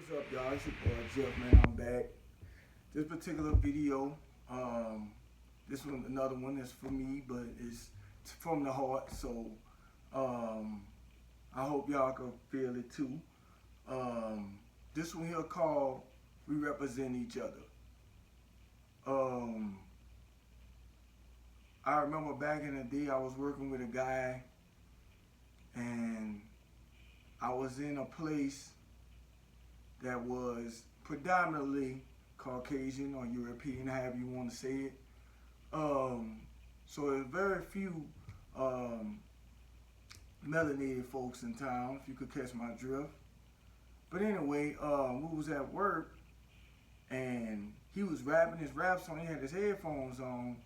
What's up, y'all? It's your boy Jeff, man. I'm back. This particular video, this one, another one that's for me, but it's from the heart. So, um, I hope y'all can feel it too. This one here called "We Represent Each Other." Um, I remember back in the day, I was working with a guy, and I was in a place that was predominantly Caucasian or European, however you want to say it. So there's very few melanated folks in town, if you could catch my drift. But anyway, we was at work and he was rapping his rap song. He had his headphones on,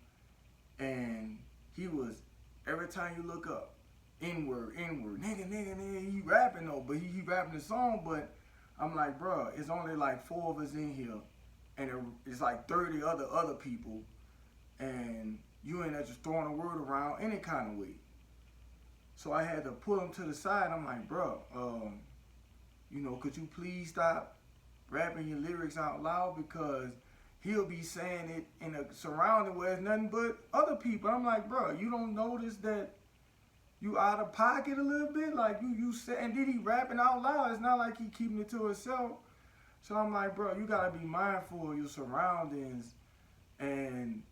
and he was, every time you look up, N-word, N-word, nigga, nigga, nigga. He rapping though, but he rapping the song, but I'm like, bro, it's only like 4 of us in here, and it's like 30 other people, and you ain't just throwing a word around any kind of way. So I had to pull him to the side. I'm like, bro, could you please stop rapping your lyrics out loud, because he'll be saying it in a surrounding where it's nothing but other people. I'm like, bro, you don't notice that you out of pocket a little bit? Like you said, and then he rapping out loud. It's not like he keeping it to himself. So I'm like, bro, you gotta be mindful of your surroundings and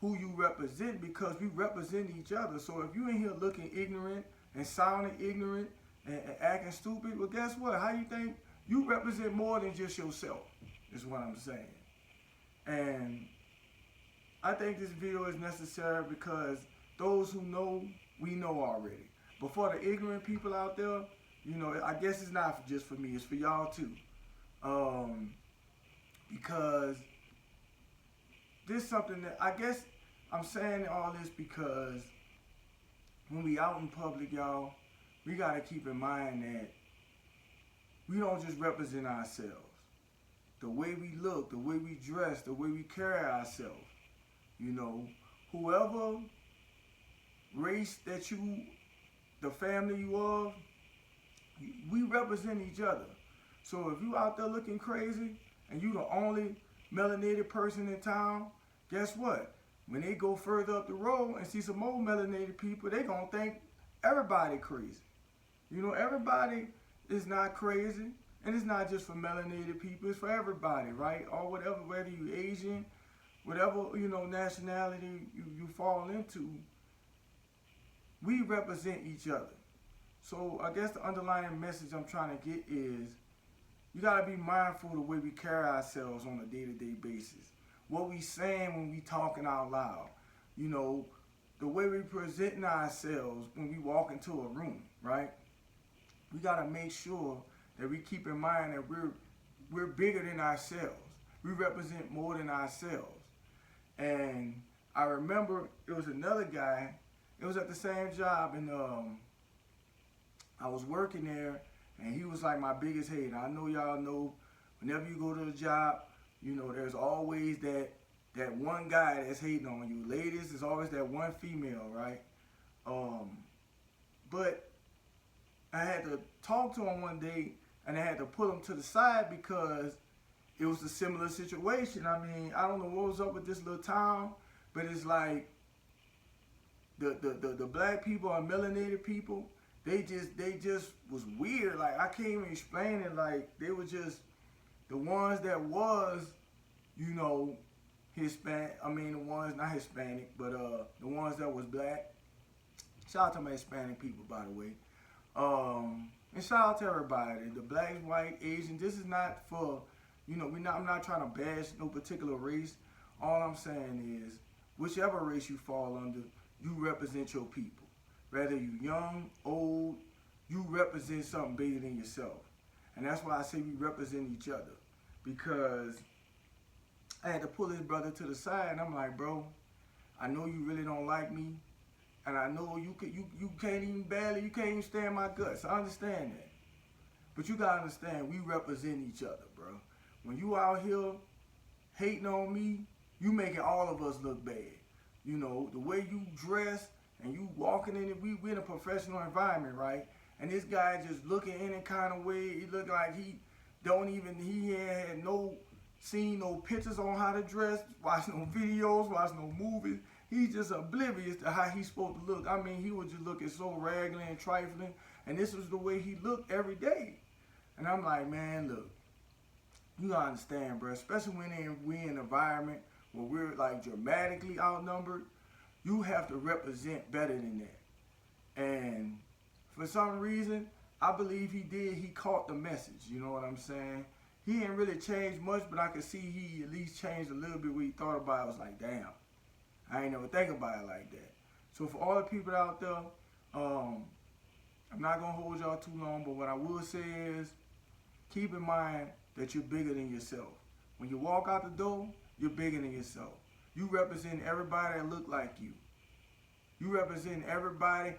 who you represent, because we represent each other. So if you in here looking ignorant and sounding ignorant and acting stupid, well, guess what? How you think you represent more than just yourself? Is what I'm saying. And I think this video is necessary because those who know, we know already. But for the ignorant people out there, I guess it's not just for me, it's for y'all too. Because this is something that, I guess I'm saying all this because when we out in public, y'all, we gotta keep in mind that we don't just represent ourselves. The way we look, the way we dress, the way we carry ourselves. Whoever race that you, the family you of, we represent each other. So if you out there looking crazy and you the only melanated person in town, guess what? When they go further up the road and see some more melanated people, they gonna think everybody crazy. Everybody is not crazy, and it's not just for melanated people, it's for everybody, right? Or whatever, whether you Asian, whatever, nationality you fall into, we represent each other. So I guess the underlying message I'm trying to get is you got to be mindful of the way we carry ourselves on a day-to-day basis. What we saying when we talking out loud. The way we presenting ourselves when we walk into a room, right? We got to make sure that we keep in mind that we're bigger than ourselves. We represent more than ourselves. And I remember it was another guy. It was at the same job, and I was working there, and he was like my biggest hater. I know y'all know, whenever you go to a job, there's always that one guy that's hating on you. Ladies, there's always that one female, right? But I had to talk to him one day, and I had to pull him to the side because it was a similar situation. I mean, I don't know what was up with this little town, but it's like the black people and melanated people, they just was weird. Like, I can't even explain it. Like, they were just the ones that was, Hispanic. I mean, the ones not Hispanic, but the ones that was black. Shout out to my Hispanic people, by the way. And shout out to everybody, the blacks, white, Asian. This is not for, I'm not trying to bash no particular race. All I'm saying is, whichever race you fall under, you represent your people. Whether you young, old, you represent something bigger than yourself. And that's why I say we represent each other. Because I had to pull this brother to the side, and I'm like, bro, I know you really don't like me, and I know you can't even stand my guts. I understand that. But you gotta understand, we represent each other, bro. When you out here hating on me, you making all of us look bad. The way you dress and you walking in it, we in a professional environment, right? And this guy just looking any kind of way. He look like he He ain't had no seen no pictures on how to dress, watch no videos, watch no movies. He's just oblivious to how he's supposed to look. I mean, he was just looking so raggedy and trifling, and this was the way he looked every day. And I'm like, man, look, you gotta understand, bro, especially when we're in an environment where we're like dramatically outnumbered, you have to represent better than that. And for some reason, I believe he did. He caught the message, you know what I'm saying? He didn't really change much, but I could see he at least changed a little bit when he thought about it. I was like, damn, I ain't never think about it like that. So for all the people out there, I'm not gonna hold y'all too long, but what I will say is, keep in mind that you're bigger than yourself. When you walk out the door, you're bigger than yourself. You represent everybody that look like you. You represent everybody.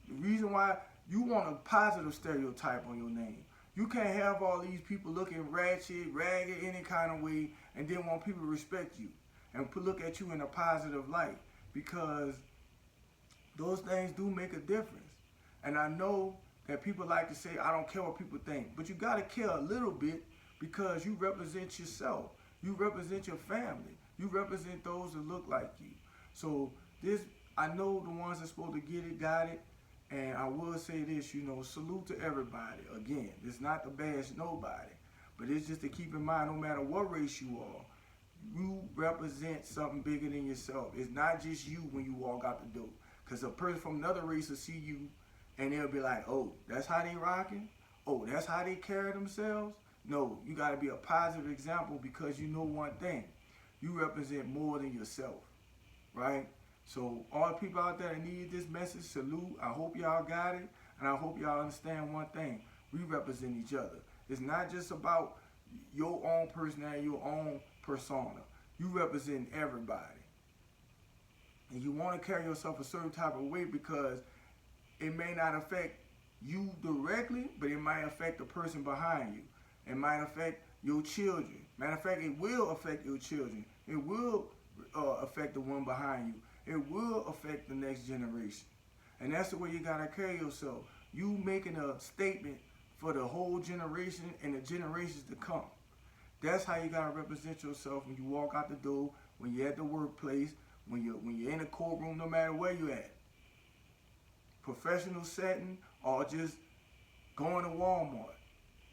The reason why you want a positive stereotype on your name. You can't have all these people looking ratchet, ragged, any kind of way, and then want people to respect you and look at you in a positive light, because those things do make a difference. And I know that people like to say, I don't care what people think, but you got to care a little bit, because you represent yourself. You represent your family. You represent those that look like you. So I know the ones that's supposed to get it, got it. And I will say this, salute to everybody. Again, it's not to bash nobody, but it's just to keep in mind, no matter what race you are, you represent something bigger than yourself. It's not just you when you walk out the door. Because a person from another race will see you and they'll be like, oh, that's how they rocking? Oh, that's how they carry themselves? No, you got to be a positive example, because you know one thing. You represent more than yourself, right? So all the people out there that need this message, salute. I hope y'all got it, and I hope y'all understand one thing. We represent each other. It's not just about your own personality, your own persona. You represent everybody. And you want to carry yourself a certain type of way, because it may not affect you directly, but it might affect the person behind you. It might affect your children. Matter of fact, it will affect your children. It will affect the one behind you. It will affect the next generation. And that's the way you got to carry yourself. You making a statement for the whole generation and the generations to come. That's how you got to represent yourself when you walk out the door, when you're at the workplace, when you're in a courtroom, no matter where you're at. Professional setting, or just going to Walmart.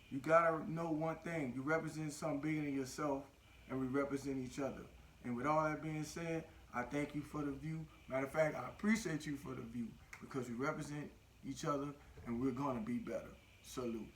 You got to know one thing. You represent something bigger than yourself, and we represent each other. And with all that being said, I thank you for the view. Matter of fact, I appreciate you for the view, because we represent each other and we're going to be better. Salute.